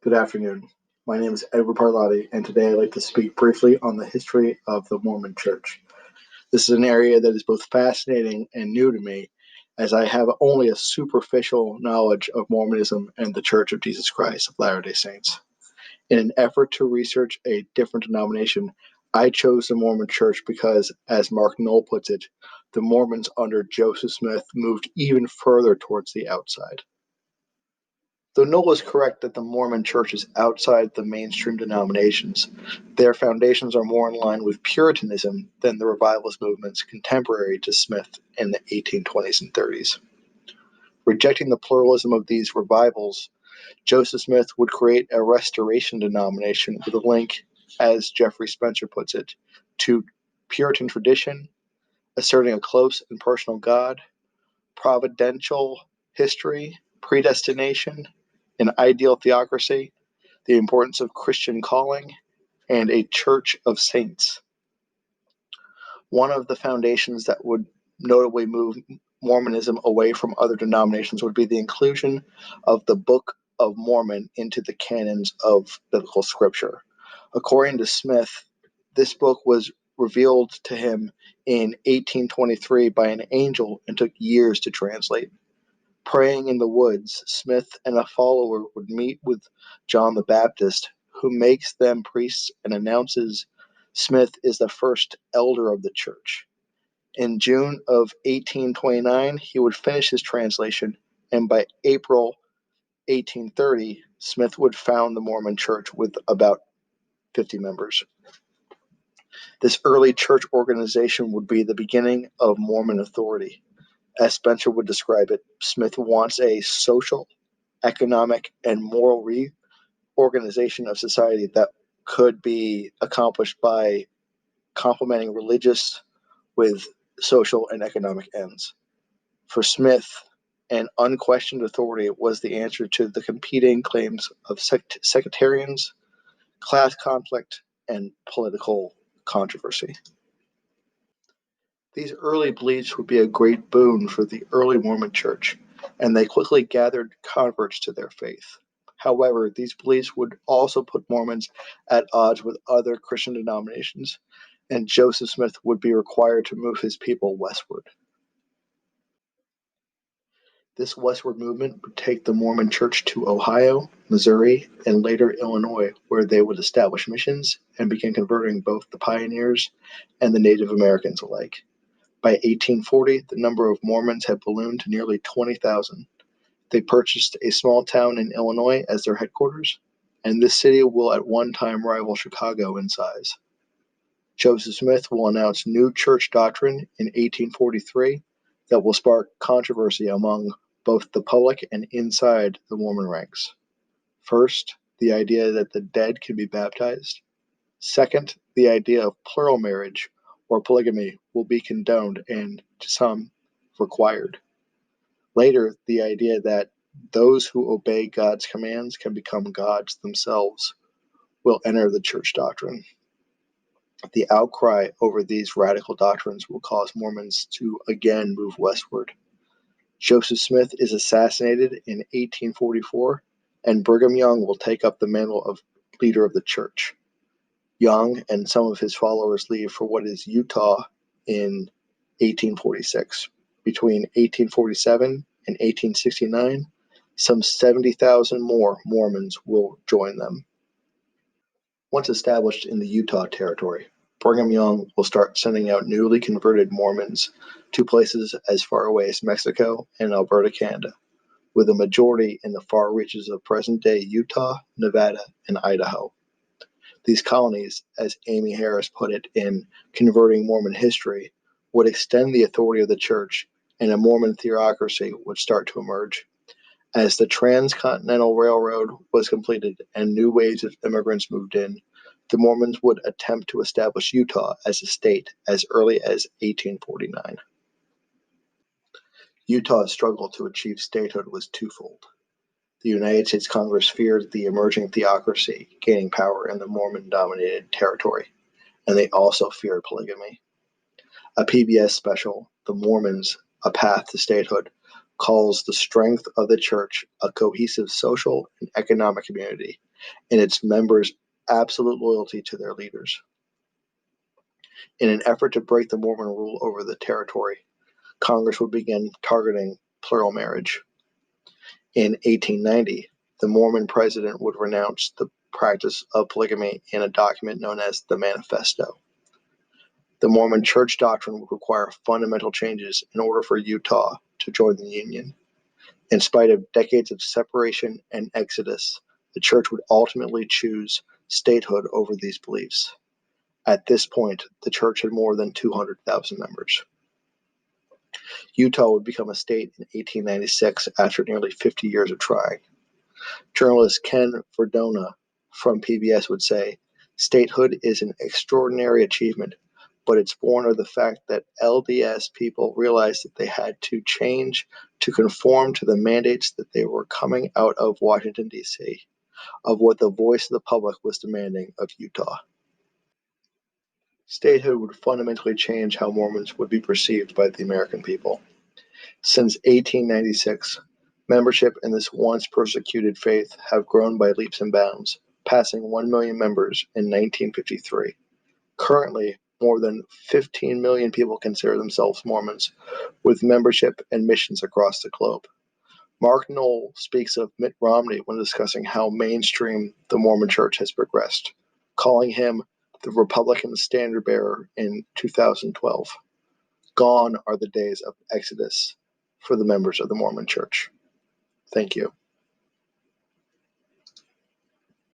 Good afternoon. My name is Edward Parlati, and today I'd like to speak briefly on the history of the Mormon Church. This is an area that is both fascinating and new to me, as I have only a superficial knowledge of Mormonism and the Church of Jesus Christ of Latter-day Saints. In an effort to research a different denomination, I chose the Mormon Church because, as Mark Knoll puts it, the Mormons under Joseph Smith moved even further towards the outside. Though Knoll is correct that the Mormon Church is outside the mainstream denominations, their foundations are more in line with Puritanism than the revivalist movements contemporary to Smith in the 1820s and 30s. Rejecting the pluralism of these revivals, Joseph Smith would create a restoration denomination with a link, as Jeffrey Spencer puts it, to Puritan tradition, asserting a close and personal God, providential history, predestination, an ideal theocracy, the importance of Christian calling, and a church of saints. One of the foundations that would notably move Mormonism away from other denominations would be the inclusion of the Book of Mormon into the canons of biblical scripture. According to Smith, this book was revealed to him in 1823 by an angel and took years to translate. Praying in the woods, Smith and a follower would meet with John the Baptist, who makes them priests and announces Smith is the first elder of the church. In June of 1829, he would finish his translation, and by April 1830, Smith would found the Mormon Church with about 50 members. This early church organization would be the beginning of Mormon authority. As Spencer would describe it, Smith wants a social, economic, and moral reorganization of society that could be accomplished by complementing religious with social and economic ends. For Smith, an unquestioned authority was the answer to the competing claims of sectarians, class conflict, and political controversy. These early beliefs would be a great boon for the early Mormon Church, and they quickly gathered converts to their faith. However, these beliefs would also put Mormons at odds with other Christian denominations, and Joseph Smith would be required to move his people westward. This westward movement would take the Mormon Church to Ohio, Missouri, and later Illinois, where they would establish missions and begin converting both the pioneers and the Native Americans alike. By 1840, the number of Mormons had ballooned to nearly 20,000. They purchased a small town in Illinois as their headquarters, and this city will at one time rival Chicago in size. Joseph Smith will announce new church doctrine in 1843 that will spark controversy among both the public and inside the Mormon ranks. First, the idea that the dead can be baptized. Second, the idea of plural marriage or polygamy will be condoned and, to some, required. Later, the idea that those who obey God's commands can become gods themselves will enter the church doctrine. The outcry over these radical doctrines will cause Mormons to again move westward. Joseph Smith is assassinated in 1844, and Brigham Young will take up the mantle of leader of the church. Young and some of his followers leave for what is Utah in 1846. Between 1847 and 1869, some 70,000 more Mormons will join them. Once established in the Utah Territory, Brigham Young will start sending out newly converted Mormons to places as far away as Mexico and Alberta, Canada, with a majority in the far reaches of present-day Utah, Nevada, and Idaho. These colonies, as Amy Harris put it in Converting Mormon History, would extend the authority of the church, and a Mormon theocracy would start to emerge. As the Transcontinental Railroad was completed and new waves of immigrants moved in, the Mormons would attempt to establish Utah as a state as early as 1849. Utah's struggle to achieve statehood was twofold. The United States Congress feared the emerging theocracy gaining power in the Mormon-dominated territory, and they also feared polygamy. A PBS special, The Mormons, A Path to Statehood, calls the strength of the church a cohesive social and economic community, and its members' absolute loyalty to their leaders. In an effort to break the Mormon rule over the territory, Congress would begin targeting plural marriage. In 1890, the Mormon president would renounce the practice of polygamy in a document known as the Manifesto. The Mormon Church doctrine would require fundamental changes in order for Utah to join the Union. In spite of decades of separation and exodus, the Church would ultimately choose statehood over these beliefs. At this point, the Church had more than 200,000 members. Utah would become a state in 1896 after nearly 50 years of trying. Journalist Ken Verdona from PBS would say, "Statehood is an extraordinary achievement, but it's born of the fact that LDS people realized that they had to change to conform to the mandates that they were coming out of Washington, D.C., of what the voice of the public was demanding of Utah." Statehood would fundamentally change how Mormons would be perceived by the American people. Since 1896, membership in this once persecuted faith have grown by leaps and bounds, passing 1 million members in 1953. Currently, more than 15 million people consider themselves Mormons, with membership and missions across the globe. Mark Knoll speaks of Mitt Romney when discussing how mainstream the Mormon Church has progressed, calling him the Republican standard bearer in 2012. Gone are the days of exodus for the members of the Mormon Church. Thank you.